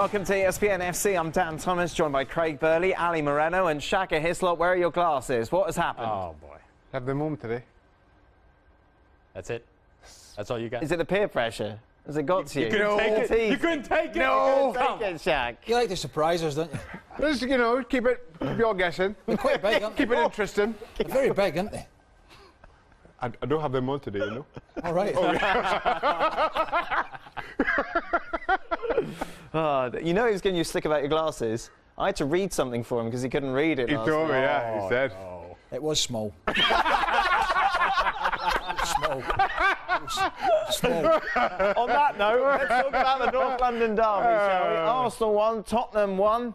Welcome to ESPN FC. I'm Dan Thomas, joined by Craig Burley, Ali Moreno and Shaka Hislop. Where are your glasses? What has happened? Oh, boy. Have them home today. That's it? That's all you got? Is it the peer pressure? Has it got to you? You couldn't take it? You couldn't take it? No! You couldn't take it, Shaq. You like to surprise us, don't you? Just, you know, keep you all guessing. They're quite big, aren't they? Keep it interesting. They're very big, aren't they? I don't have them on today, you know. All right. You know he was getting you slick about your glasses. I had to read something for him because he couldn't read it. He told me, yeah, he said. No. It was small. Small. Small. On that note, let's talk about the North London derby, shall we? Arsenal won, Tottenham won.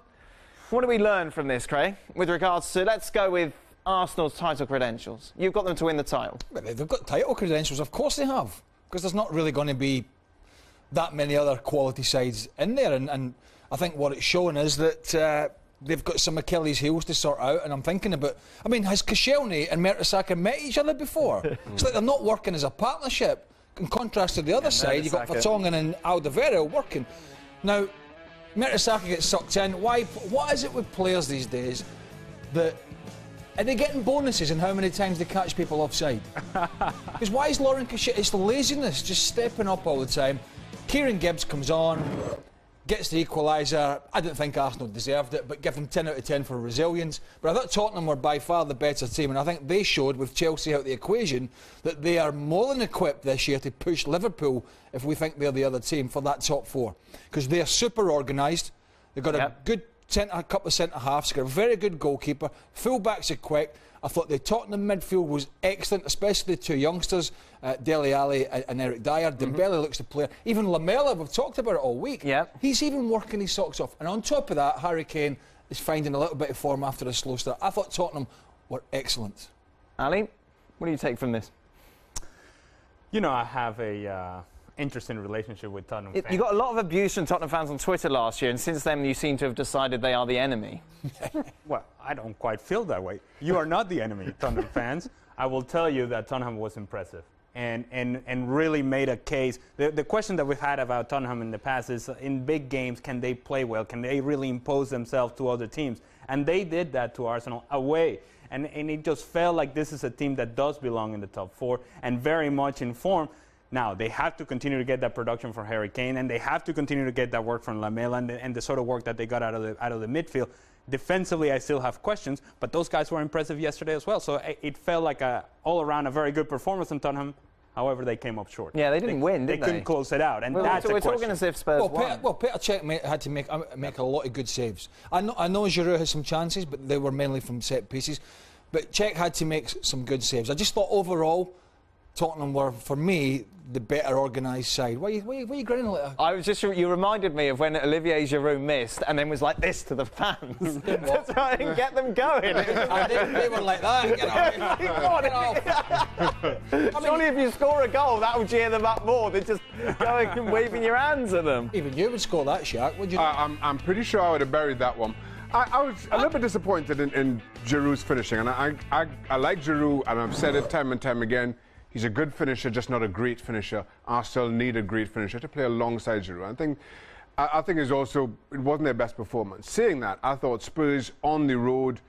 What do we learn from this, Craig, with regards to, let's go with Arsenal's title credentials? You've got them to win the title. They've got title credentials, of course they have, because there's not really going to be that many other quality sides in there, and I think what it's showing is that they've got some Achilles heels to sort out, and I'm thinking about, I mean, has Koscielny and Mertesacker met each other before? It's like they're not working as a partnership, in contrast to the other side. You've got Vertonghen and Alderweireld working. Now, Mertesacker gets sucked in. Why? What is it with players these days that are they getting bonuses in how many times they catch people offside? Because why is Lauren Koscielny? It's the laziness, just stepping up all the time. Kieran Gibbs comes on, gets the equaliser. I didn't think Arsenal deserved it, but give them 10 out of 10 for resilience. But I thought Tottenham were by far the better team, and I think they showed, with Chelsea out the equation, that they are more than equipped this year to push Liverpool, if we think they're the other team, for that top four. Because they are super organised. They've got a good a couple of centre-halves, got a very good goalkeeper, full-backs are quick. I thought the Tottenham midfield was excellent, especially the two youngsters, Dele Alli and Eric Dyer. Dembele looks the player. Even Lamela, we've talked about it all week. He's even working his socks off. And on top of that, Harry Kane is finding a little bit of form after a slow start. I thought Tottenham were excellent. Ali, what do you take from this? You know, I have a interesting relationship with Tottenham fans. You got a lot of abuse from Tottenham fans on Twitter last year, and since then you seem to have decided they are the enemy. Well, I don't quite feel that way. You are not the enemy, Tottenham fans. I will tell you that Tottenham was impressive and really made a case. The question that we've had about Tottenham in the past is, in big games, can they play well? Can they really impose themselves to other teams? And they did that to Arsenal away. And it just felt like this is a team that does belong in the top four and very much in form. Now, they have to continue to get that production from Harry Kane, and they have to continue to get that work from Lamela and the sort of work that they got out of the midfield. Defensively, I still have questions, but those guys were impressive yesterday as well. So it felt like all-around a very good performance from Tottenham. However, they came up short. Yeah, they didn't win, did they? They couldn't close it out, and that's a we're question. talking as if Spurs won. Petr Cech had to make a lot of good saves. I know Giroud has some chances, but they were mainly from set pieces. But Cech had to make some good saves. I just thought overall, Tottenham were, for me, the better organised side. Why are you grinning like that? I was just, you reminded me of when Olivier Giroud missed and then was like this to the fans to try and get them going. They were like that. Surely if you score a goal, that will cheer them up more than just going and waving your hands at them. Even you would score that, Shaq, would you? I'm pretty sure I would have buried that one. I was a little bit disappointed in Giroud's finishing, and I like Giroud, and I've said it time and time again. He's a good finisher, just not a great finisher. Arsenal need a great finisher to play alongside Giroud. I think it wasn't their best performance. Saying that, I thought Spurs on the road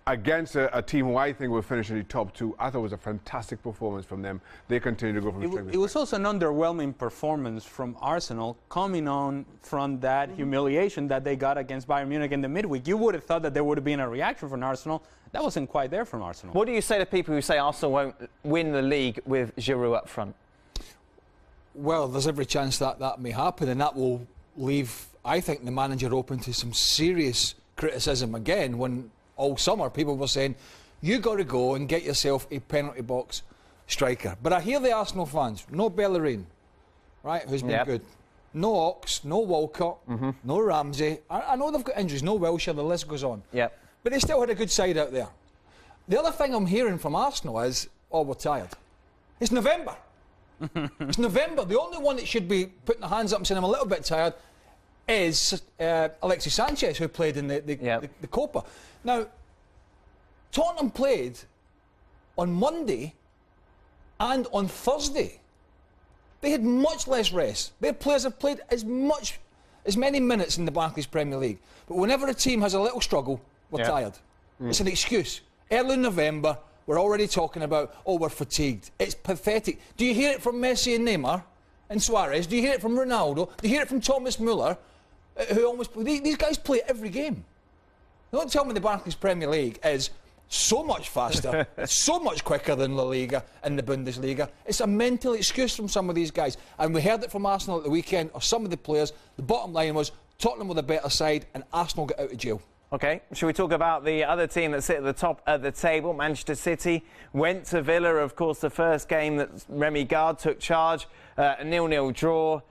against a team who I think will finish in the top two, I thought it was a fantastic performance from them. They continue to go from strength to strength. It was also an underwhelming performance from Arsenal, coming on from that humiliation that they got against Bayern Munich in the midweek. You would have thought that there would have been a reaction from Arsenal. That wasn't quite there from Arsenal. What do you say to people who say Arsenal won't win the league with Giroud up front? Well, there's every chance that may happen, and that will leave, I think, the manager open to some serious criticism again when all summer people were saying, you got to go and get yourself a penalty box striker. But I hear the Arsenal fans, no Bellerin, right, who's been good. No Ox, no Walcott, no Ramsey. I know they've got injuries, no Wilshere, the list goes on. But they still had a good side out there. The other thing I'm hearing from Arsenal is, oh, we're tired. It's November. It's November. The only one that should be putting their hands up and saying I'm a little bit tired is Alexis Sanchez, who played in the Copa. Now, Tottenham played on Monday and on Thursday. They had much less rest. Their players have played as much as many minutes in the Barclays Premier League. But whenever a team has a little struggle, we're tired. It's an excuse. Early in November, we're already talking about, oh, we're fatigued. It's pathetic. Do you hear it from Messi and Neymar and Suarez? Do you hear it from Ronaldo? Do you hear it from Thomas Muller, who almost... These guys play every game. Don't tell me the Barclays Premier League is so much faster, so much quicker than La Liga and the Bundesliga. It's a mental excuse from some of these guys. And we heard it from Arsenal at the weekend, or some of the players. The bottom line was Tottenham were the better side and Arsenal got out of jail. OK, shall we talk about the other team that sit at the top of the table? Manchester City went to Villa, of course, the first game that Remy Gard took charge, a 0-0 draw.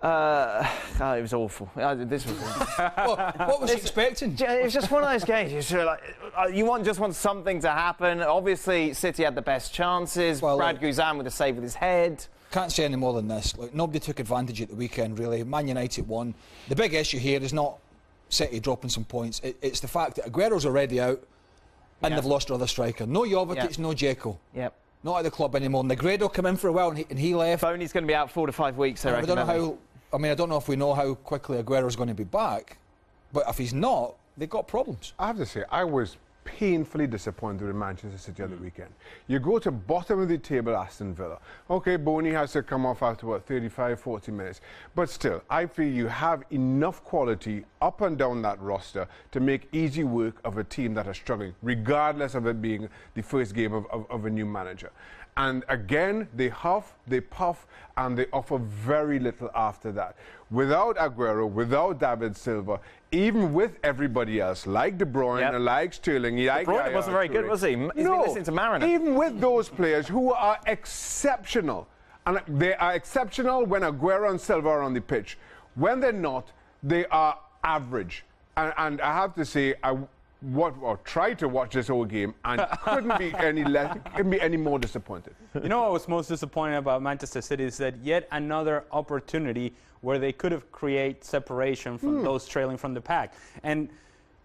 It was awful. This was what was he expecting? It was just one of those games. You just want something to happen. Obviously, City had the best chances. Well, Brad Guzan with a save with his head. Can't say any more than this. Look, nobody took advantage at the weekend, really. Man United won. The big issue here is not City dropping some points. It's the fact that Aguero's already out and they've lost their other striker. No Jovetic, no Dzeko. Yep. Not at the club anymore. Negredo came in for a while and he left. Boney's going to be out 4 to 5 weeks, I reckon. I don't know if we know how quickly Aguero's going to be back, but if he's not, they've got problems. I have to say, I was painfully disappointed with Manchester City on the weekend. You go to bottom of the table, Aston Villa. OK, Boney has to come off after, what, 35, 40 minutes. But still, I feel you have enough quality up and down that roster to make easy work of a team that is struggling, regardless of it being the first game of a new manager. And again, they huff, they puff, and they offer very little after that. Without Aguero, without David Silva, even with everybody else, like De Bruyne, like Sterling, like De Bruyne wasn't very good, was he? He's been listening to Mariner. Even with those players who are exceptional, and they are exceptional when Aguero and Silva are on the pitch. When they're not, they are average. And I have to say, tried to watch this whole game and couldn't be any more disappointed. You know what was most disappointing about Manchester City is that yet another opportunity where they could have created separation from those trailing from the pack. And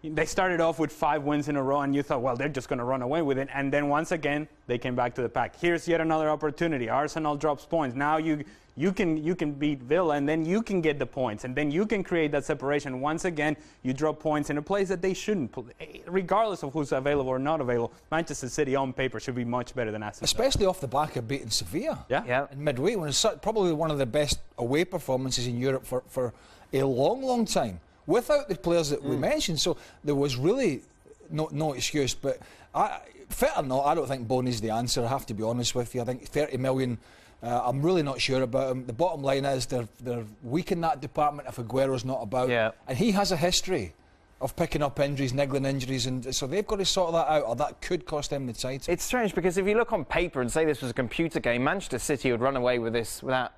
they started off with 5 wins in a row and you thought, well, they're just going to run away with it. And then once again, they came back to the pack. Here's yet another opportunity. Arsenal drops points. Now you can beat Villa and then you can get the points and then you can create that separation. Once again, you drop points in a place that they shouldn't. Regardless of who's available or not available, Manchester City on paper should be much better than Aston Villa. Especially off the back of beating Sevilla in midweek, when it's probably one of the best away performances in Europe for a long, long time, without the players that we mentioned. So there was really no excuse. But fit or not, I don't think Boney's the answer, I have to be honest with you. I think 30 million... I'm really not sure about him. The bottom line is they're weak in that department if Aguero's not about. And he has a history of picking up injuries, niggling injuries, and so they've got to sort that out, or that could cost them the title. It's strange because if you look on paper and say this was a computer game, Manchester City would run away with this without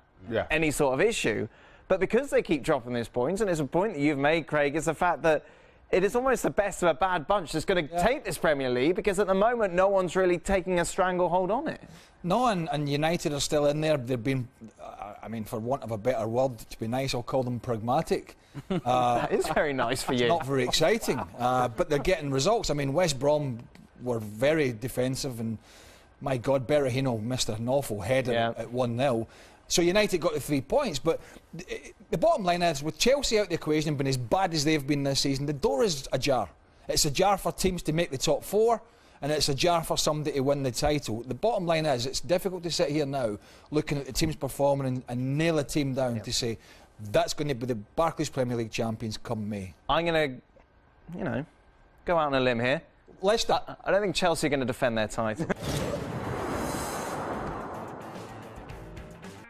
any sort of issue. But because they keep dropping these points, and it's a point that you've made, Craig, is the fact that it is almost the best of a bad bunch that's going to take this Premier League, because at the moment no one's really taking a stranglehold on it. No, and United are still in there. They've been, I mean, for want of a better word, to be nice, I'll call them pragmatic. That is very nice for you. Not very exciting, but they're getting results. I mean, West Brom were very defensive, and my God, Berahino missed an awful header at 1-0. So United got the 3 points, but the bottom line is, with Chelsea out of the equation and been as bad as they've been this season, the door is ajar. It's ajar for teams to make the top 4, and it's ajar for somebody to win the title. The bottom line is, it's difficult to sit here now, looking at the teams performing and nail a team down to say, that's going to be the Barclays Premier League champions come May. I'm going to, go out on a limb here. Leicester. I don't think Chelsea are going to defend their title.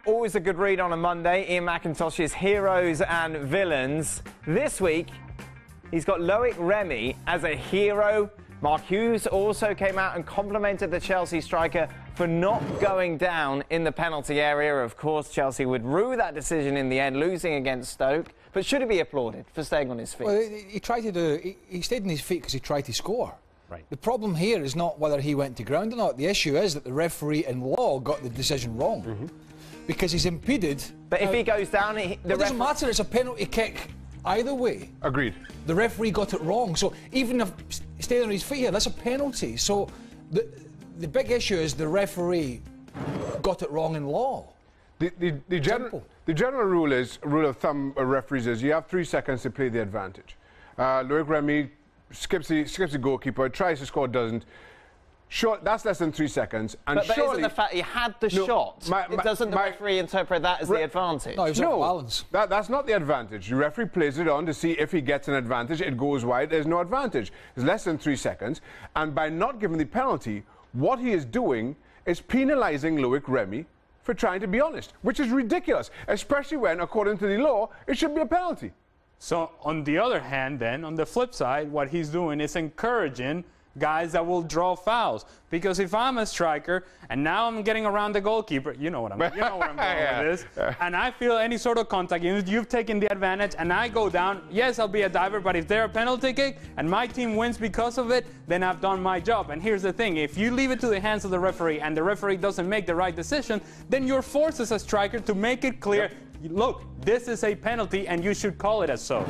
Always a good read on a Monday. Ian McIntosh's heroes and villains. This week, he's got Loic Remy as a hero. Mark Hughes also came out and complimented the Chelsea striker for not going down in the penalty area. Of course, Chelsea would rue that decision in the end, losing against Stoke. But should he be applauded for staying on his feet? Well, he tried to he stayed on his feet because he tried to score. Right. The problem here is not whether he went to ground or not. The issue is that the referee in law got the decision wrong. Because he's impeded. But if he goes down, it doesn't matter. It's a penalty kick either way. Agreed. The referee got it wrong. So even if staying on his feet here, that's a penalty. So the big issue is the referee got it wrong in law. The the general rule of thumb of referees is you have 3 seconds to play the advantage. Loic Remy skips the goalkeeper, tries to score, doesn't. Sure, that's less than 3 seconds. And but surely, isn't the fact he had the shot, doesn't the referee interpret that as the advantage? No, he was off balance. That's not the advantage. The referee plays it on to see if he gets an advantage. It goes wide. There's no advantage. It's less than 3 seconds. And by not giving the penalty, what he is doing is penalising Loic Remy for trying to be honest, which is ridiculous, especially when, according to the law, it should be a penalty. So on the other hand, then, on the flip side, what he's doing is encouraging guys that will draw fouls. Because if I'm a striker and now I'm getting around the goalkeeper, you know what I'm going with this, and I feel any sort of contact, you've taken the advantage, and I go down, yes, I'll be a diver, but if they're a penalty kick and my team wins because of it, then I've done my job. And here's the thing, if you leave it to the hands of the referee and the referee doesn't make the right decision, then you're forced as a striker to make it clear, look, this is a penalty and you should call it as so.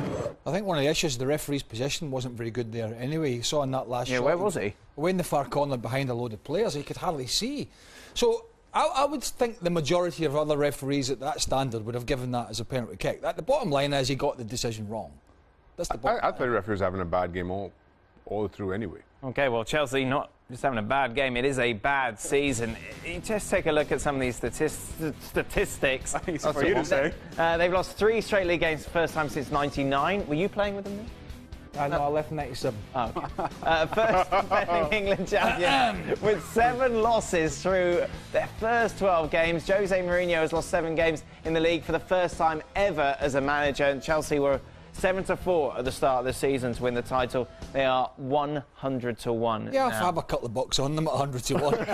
I think one of the issues, the referee's position wasn't very good there anyway. You saw in that last shot. Where was he? Away in the far corner behind a load of players. He could hardly see. So I would think the majority of other referees at that standard would have given that as a penalty kick. The bottom line is he got the decision wrong. That's the bottom I thought the referee was having a bad game all through anyway. Okay, well, Chelsea not just having a bad game, it is a bad season. You just take a look at some of these statistics. That's for you to say. They've lost 3 straight league games for the first time since '99. Were you playing with them then? No, I left in '97. Oh, okay. First defending England champion with 7 losses through their first 12 games. Jose Mourinho has lost 7 games in the league for the first time ever as a manager, and Chelsea were 7-4 at the start of the season to win the title. They are 100-1. Yeah, I'll have a couple of bucks on them at 100-1.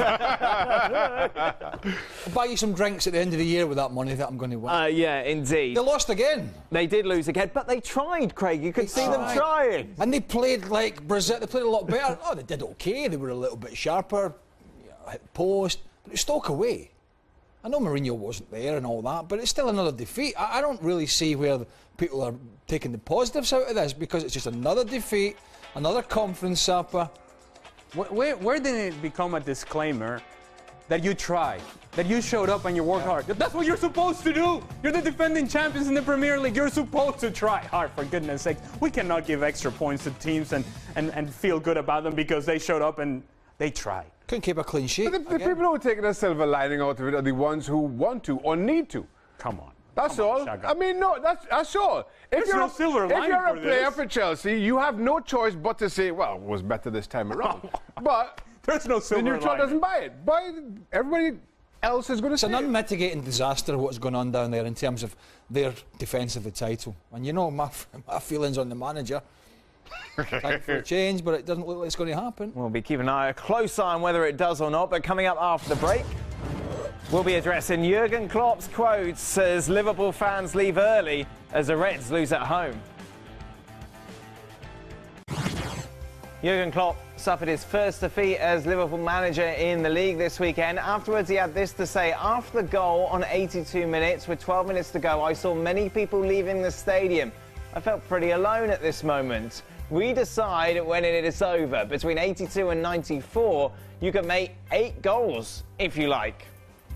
I'll buy you some drinks at the end of the year with that money that I'm going to win. Yeah, indeed. They lost again. They did lose again, but they tried, Craig. You could see them trying. And they played like Brazil. They played a lot better. Oh, they did okay. They were a little bit sharper, hit post, but it's Stoke away. I know Mourinho wasn't there and all that, but it's still another defeat. I don't really see where people are taking the positives out of this, because it's just another defeat, another conference supper. Where did it become a disclaimer that you tried, that you showed up and you worked hard? That's what you're supposed to do. You're the defending champions in the Premier League. You're supposed to try hard, for goodness sake. We cannot give extra points to teams and feel good about them because they showed up and they tried. Couldn't keep a clean sheet. But the people who are taking a silver lining out of it are the ones who want to or need to. Come on. That's all. I mean, no, that's all. There's no silver lining. If you're a for player this. for Chelsea, you have no choice but to say, well, it was better this time around. But there's no silver the neutral lining. doesn't buy it. Everybody else is going to It's say an it. unmitigated disaster what's going on down there in terms of their defence of the title. And you know my feelings on the manager. Time for a change, but it doesn't look like it's going to happen. We'll be keeping a close eye on whether it does or not, but coming up after the break, we'll be addressing Jurgen Klopp's quotes as Liverpool fans leave early as the Reds lose at home. Jurgen Klopp suffered his first defeat as Liverpool manager in the league this weekend. Afterwards, he had this to say: after the goal on 82 minutes, with 12 minutes to go, I saw many people leaving the stadium. I felt pretty alone at this moment. We decide when it is over. Between 82 and 94, you can make 8 goals, if you like.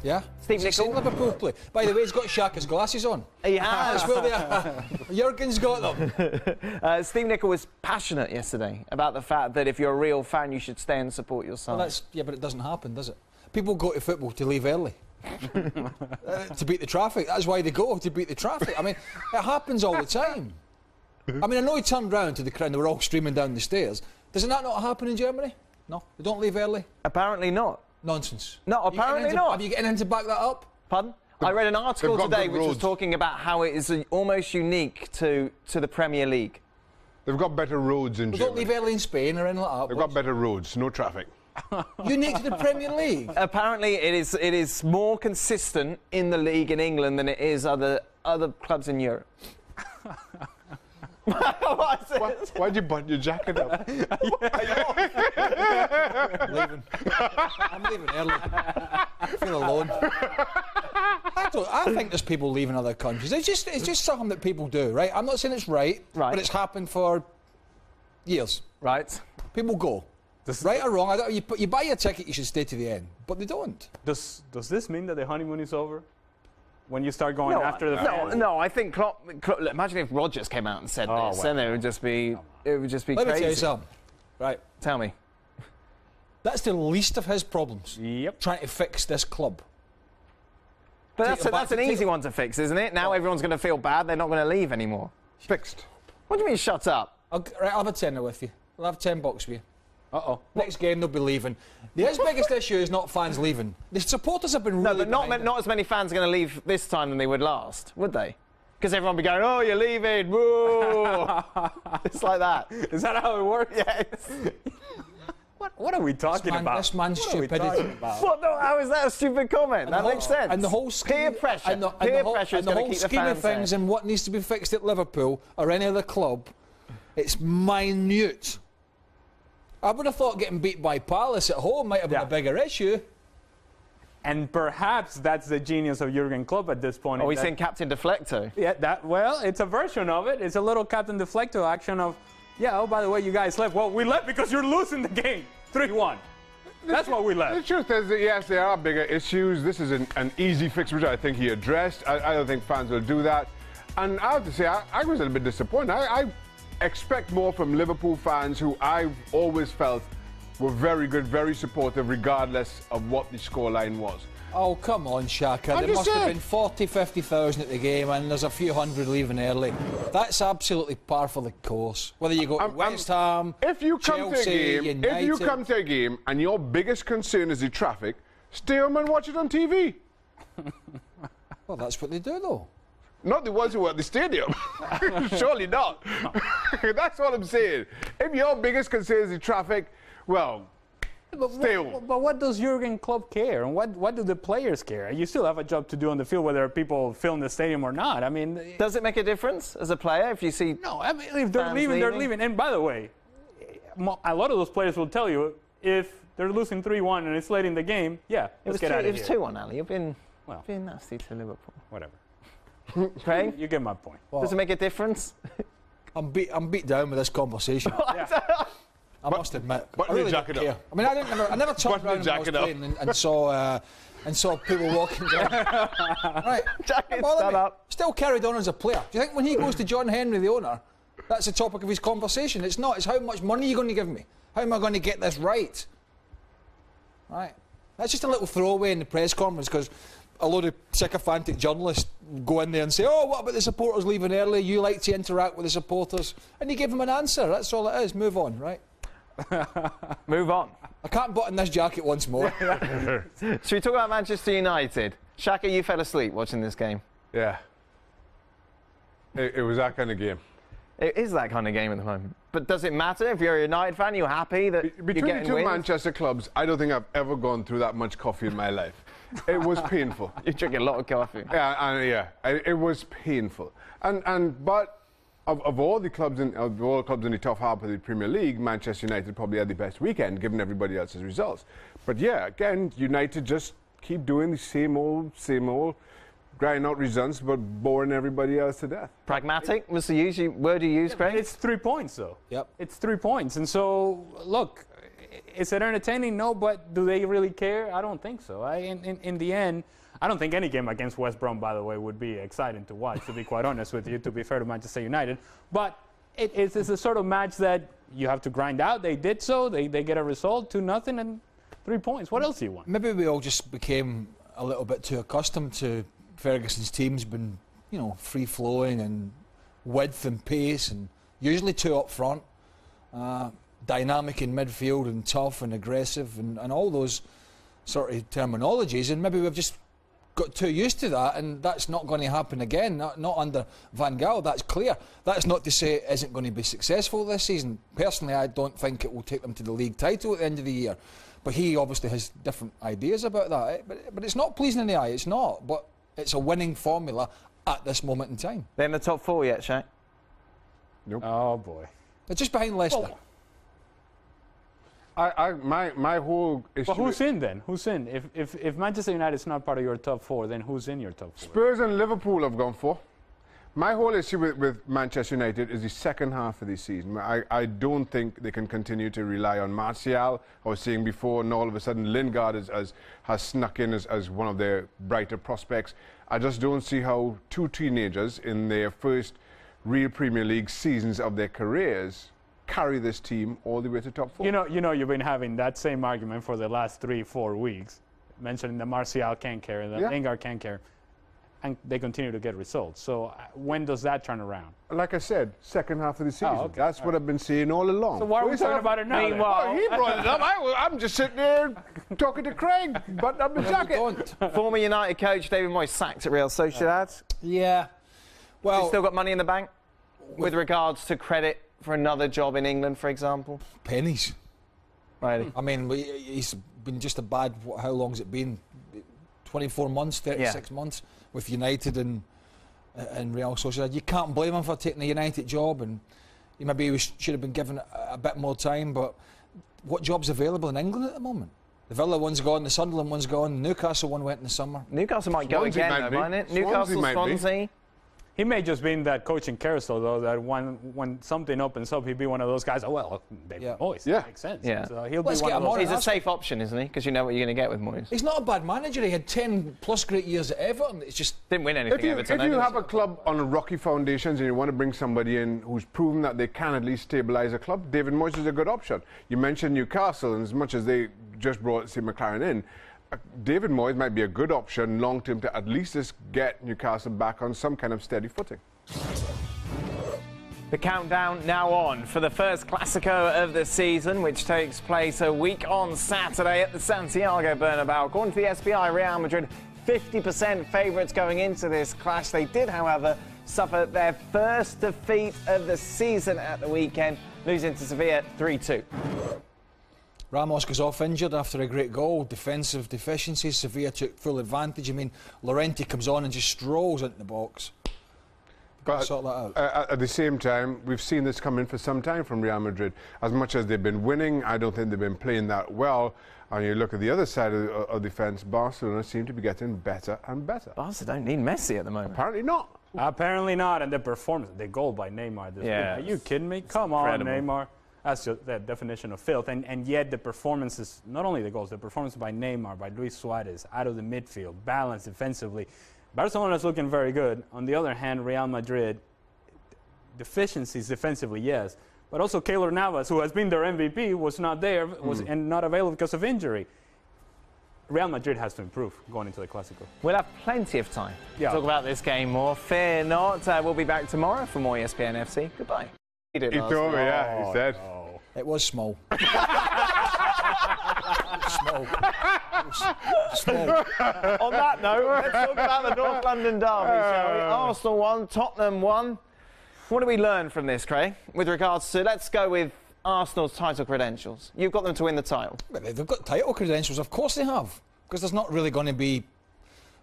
Yeah. Steve Has he seen Nicol? Liverpool play? By the way, he's got Shaka's glasses on. He has. That's where they are. Jurgen's got them. Steve Nicol was passionate yesterday about the fact that if you're a real fan, you should stay and support your side. Well, but it doesn't happen, does it? People go to football to leave early. To beat the traffic. That's why they go, to beat the traffic. I mean, it happens all the time. I mean, I know he turned round to the crowd and they were all streaming down the stairs. Doesn't that not happen in Germany? No? They don't leave early? Apparently not. Nonsense. No, apparently not. Have you getting in to back that up? Pardon? I read an article got today good which was roads. talking about how it is almost unique to the Premier League. They've got better roads in They don't leave Germany. early in Spain or anything like that. They've got better roads, no traffic. Unique to the Premier League. Apparently, it is more consistent in the league in England than it is other clubs in Europe. Why'd you button your jacket up? I'm leaving early. I feel alone. I think there's people leaving other countries. It's just something that people do, right? I'm not saying it's right, but it's happened for years. Right. People go. Right or wrong, you buy a ticket, you should stay to the end. But they don't. Does this mean that the honeymoon is over? when you start going after the fans? No, I think Klopp, look, imagine if Rodgers came out and said this, then it would just be crazy. Let me tell you something. Right. Tell me. That's the least of his problems. Yep. Trying to fix this club. But that's an easy one to fix, isn't it? Now everyone's going to feel bad. They're not going to leave anymore. Fixed. What do you mean, shut up? Right, I'll have a tenner with you. I'll have $10 with you. Uh-oh. Next game, they'll be leaving. His biggest issue is not fans leaving. The supporters have been really No, but not as many fans are going to leave this time than they would last, would they? Because everyone would be going, oh, you're leaving, woo! It's like that. Is that how it works? Yes. What are we talking about? This man's What are we stupidity. talking about? What? No, how is that a stupid comment? That makes sense. And the whole scheme, peer pressure. and the Pressure is whole going to keep the scheme of fans things there. and what needs to be fixed at Liverpool or any other club, it's minute. I would have thought getting beat by Palace at home might have been a bigger issue. And perhaps that's the genius of Jurgen Klopp at this point. Oh, he's saying Captain Deflecto. Yeah, well, it's a version of it. It's a little Captain Deflecto action of, yeah, oh, by the way, you guys left. Well, we left because you're losing the game. 3-1. That's why we left. The truth is that, yes, there are bigger issues. This is an easy fix, which I think he addressed. I don't think fans will do that. And I have to say, I was a little bit disappointed. I expect more from Liverpool fans who I've always felt were very good, very supportive, regardless of what the scoreline was. Oh, come on, Shaka. There must have been 40, 50,000 at the game and there's a few hundred leaving early. That's absolutely par for the course. Whether you go to West Ham, if you come Chelsea, to a game, United. if you come to a game and your biggest concern is the traffic, stay home and watch it on TV. Well, that's what they do, though. Not the ones who are at the stadium. Surely not. That's what I'm saying. If your biggest concern is the traffic, well, stay home. But what does Jurgen Klopp care? And what do the players care? You still have a job to do on the field, whether people fill in the stadium or not. I mean, does it make a difference as a player if you see? No, I mean, if they're leaving, they're leaving. And by the way, a lot of those players will tell you if they're losing 3-1 and it's late in the game, let's get out of here. It was 2-1, Ali. You've been nasty to Liverpool. Whatever. Craig? You get my point. Well, does it make a difference? I'm beat down with this conversation. I must admit. Button your jacket up. I mean, I never turned around when I was playing and saw people walking down. Right. Jacket's done up. Still carried on as a player. Do you think when he goes to John Henry, the owner, that's the topic of his conversation? It's not. It's how much money are you going to give me? How am I going to get this right? Right. That's just a little throwaway in the press conference because a load of sycophantic journalists go in there and say, oh, what about the supporters leaving early? You like to interact with the supporters. And you give them an answer. That's all it is. Move on, right? Move on. I can't button this jacket once more. Should we talk about Manchester United? Shaka, you fell asleep watching this game. Yeah. It was that kind of game. It is that kind of game at the moment. But does it matter if you're a United fan? You're happy that you're Between getting the two wins? Manchester clubs, I don't think I've ever gone through that much coffee in my life. It was painful. You drink a lot of coffee. It was painful. But of all the clubs in the top half of the Premier League, Manchester United probably had the best weekend, given everybody else's results. But yeah, again, United just keep doing the same old, grinding out results, but boring everybody else to death. Pragmatic was the word you used, Craig? It's 3 points, though. Yep. It's 3 points. And so, look, is it entertaining? No, but do they really care? I don't think so. In the end, I don't think any game against West Brom, by the way, would be exciting to watch, to be quite honest with you, to be fair to Manchester United. But it's a sort of match that you have to grind out. They did so. They get a result, 2-0, and 3 points. What else do you want? Maybe we all just became a little bit too accustomed to Ferguson's team's been, free-flowing and width and pace and usually two up front, dynamic in midfield and tough and aggressive and all those sort of terminologies, and maybe we've just got too used to that, and that's not going to happen again, not under Van Gaal, that's clear. That's not to say it isn't going to be successful this season. Personally, I don't think it will take them to the league title at the end of the year, but he obviously has different ideas about that. But it's not pleasing in the eye, it's not, but it's a winning formula at this moment in time. They're in the top 4 yet, Shaq? Nope. Oh, boy. They're just behind Leicester. My whole issue. But who's in then? Who's in? If Manchester United is not part of your top 4, then who's in your top 4? Spurs and Liverpool have gone for. My whole issue with Manchester United is the second half of the season. I don't think they can continue to rely on Martial. I was saying before, and all of a sudden Lingard has snuck in as one of their brighter prospects. I just don't see how two teenagers in their first real Premier League seasons of their careers carry this team all the way to top four. You know, you've been having that same argument for the last 3-4 weeks, mentioning that Martial can't carry, that Lingard can't carry. And they continue to get results. So when does that turn around? Like I said, second half of the season. Oh, okay. That's what I've been saying all along. So why are we talking about it now? Meanwhile, He brought it up. I'm just sitting there talking to Craig, button up the jacket. former United coach David Moyes sacked at Real Sociedad. Yeah. Well, He's still got money in the bank with regards to credit for another job in England, for example. pennies. Really? I mean, he's been just a bad. How long's it been? 24 months, 36 months with United and Real Sociedad. You can't blame him for taking the United job, and he should have been given a bit more time. But what job's available in England at the moment? The Villa one's gone, the Sunderland one's gone, the Newcastle one went in the summer. Newcastle might go Swansea again, might though, be. mightn't it? Swansea Newcastle, might be. Swansea. He may just be in that coaching carousel, though, that when something opens up, he'd be one of those guys, oh, well, David Moyes, that makes sense. Yeah. So he'll Let's be one get of him those. on. He's a safe option, isn't he? Because you know what you're going to get with Moyes. He's not a bad manager. He had 10 plus great years at Everton. It's just Didn't win anything, If you Everton. have a club on rocky foundations and you want to bring somebody in who's proven that they can at least stabilise a club, David Moyes is a good option. You mentioned Newcastle, and as much as they just brought Steve McLaren in, David Moyes might be a good option long term to at least just get Newcastle back on some kind of steady footing. The countdown now on for the first Classico of the season, which takes place a week on Saturday at the Santiago Bernabeu. According to the SBI, Real Madrid 50% favourites going into this clash. They did, however, suffer their first defeat of the season at the weekend, losing to Sevilla 3-2. Ramos goes off injured after a great goal. Defensive deficiencies. Sevilla took full advantage. I mean, Llorente comes on and just strolls into the box. But sort that out. at the same time, we've seen this coming for some time from Real Madrid. As much as they've been winning, I don't think they've been playing that well. And you look at the other side of the fence, Barcelona seem to be getting better and better. Barca don't need Messi at the moment. Apparently not. Apparently not, and the performance, the goal by Neymar this week. Are you kidding me? Come on, Neymar. That's just the definition of filth. And yet the performances, not only the goals, the performance by Neymar, by Luis Suarez, out of the midfield, balanced defensively. Barcelona's looking very good. On the other hand, Real Madrid, deficiencies defensively, yes. But also Keylor Navas, who has been their MVP, was not there and not available because of injury. Real Madrid has to improve going into the Classico. We'll have plenty of time to talk about this game more. Fear not. We'll be back tomorrow for more ESPN FC. Goodbye. He told me, yeah, he said. It was small. Small. Small. On that note, let's talk about the North London derby, shall we? Arsenal won, Tottenham won. What do we learn from this, Craig, with regards to, let's go with Arsenal's title credentials? You've got them to win the title. But they've got title credentials, of course they have, because there's not really going to be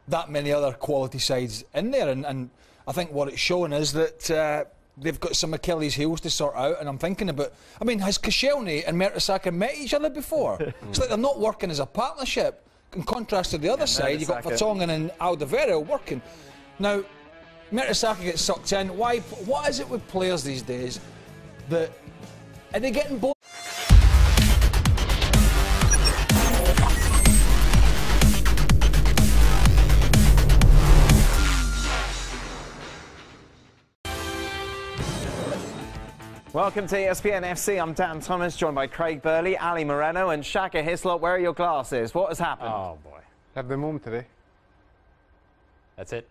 that many other quality sides in there, and I think what it's showing is that they've got some Achilles heels to sort out, and I'm thinking about, I mean, has Koscielny and Mertesacker met each other before? It's like they're not working as a partnership. In contrast to the other side, you've got Vertonghen and Alderweireld working. Now, Mertesacker gets sucked in. Why? What is it with players these days that are they getting bored? Welcome to ESPN FC. I'm Dan Thomas, joined by Craig Burley, Ali Moreno, and Shaka Hislop. Where are your glasses? What has happened? Oh, boy. Have them home today. That's it?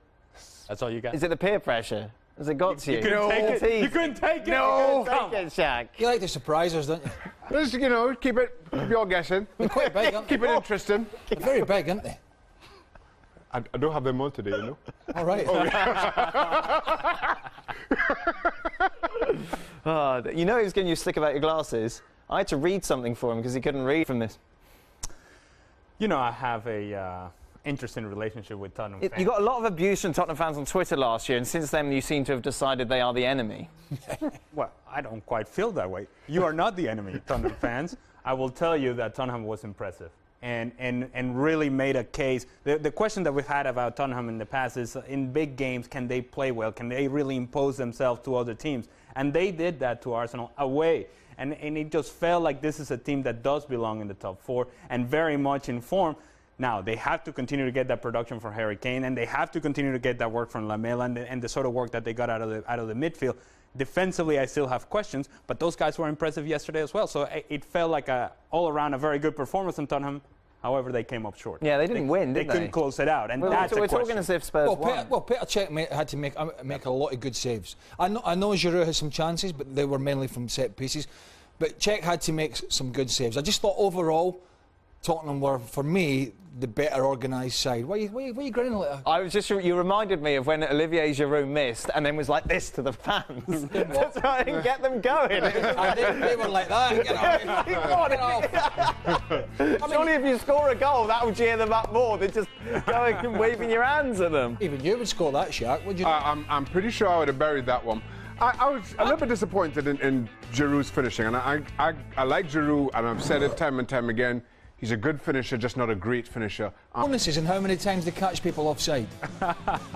That's all you got? Is it the peer pressure? Has it got to you? You couldn't take it? You couldn't take it? No! Come Take it, Shaq. You like to surprise us, don't you? Just, keep your guessing. They're quite big, aren't they? Keep it interesting. They're very big, aren't they? I don't have them on today, you know. All right. You know he was getting you slick about your glasses. I had to read something for him because he couldn't read from this. You know, I have a interesting relationship with Tottenham fans. You got a lot of abuse from Tottenham fans on Twitter last year, and since then you seem to have decided they are the enemy. Well, I don't quite feel that way. You are not the enemy, Tottenham fans. I will tell you that Tottenham was impressive. and really made a case. The question that we've had about Tottenham in the past is, in big games, can they play well? Can they really impose themselves to other teams? And they did that to Arsenal away. And it just felt like this is a team that does belong in the top four and very much in form. Now, they have to continue to get that production from Harry Kane, and they have to continue to get that work from Lamela and the sort of work that they got out of the midfield. Defensively, I still have questions, but those guys were impressive yesterday as well. So it felt like all around a very good performance from Tottenham. However, they came up short. Yeah, they didn't win, did they? They couldn't close it out, and that's a question. We're talking as if Spurs won. Petr Cech had to make a lot of good saves. I know Giroud has some chances, but they were mainly from set pieces. But Cech had to make some good saves. I just thought overall, Tottenham were, for me, the better organised side. Why are you grinning like that? I was just, you reminded me of when Olivier Giroud missed and then was like this to the fans to try and get them going. They were like that. Get off. Surely if you score a goal, that will cheer them up more than just going and waving your hands at them. Even you would score that, Shaq, would you? I'm pretty sure I would have buried that one. I was a little bit disappointed in Giroud's finishing, and I like Giroud, and I've said it time and time again. He's a good finisher, just not a great finisher. Bonuses and how many times they catch people offside.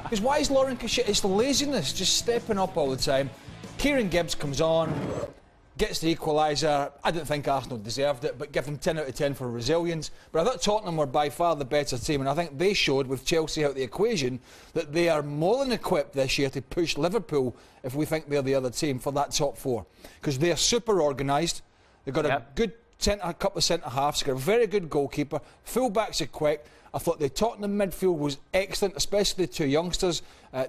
Because why is Lauren Cachet? It's the laziness, just stepping up all the time. Kieran Gibbs comes on, gets the equaliser. I didn't think Arsenal deserved it, but give them 10 out of 10 for resilience. But I thought Tottenham were by far the better team, and I think they showed, with Chelsea out the equation, that they are more than equipped this year to push Liverpool, if we think they're the other team, for that top four. Because they're super organised. They've got a good a couple of centre-halves, got a very good goalkeeper, full-backs are quick. I thought the Tottenham midfield was excellent, especially the two youngsters,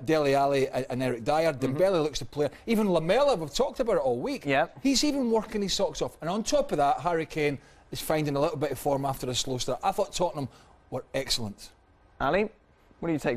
Dele Alli and Eric Dyer. Dembele looks the player. Even Lamela, we've talked about it all week. He's even working his socks off. And on top of that, Harry Kane is finding a little bit of form after a slow start. I thought Tottenham were excellent. Ali, what do you take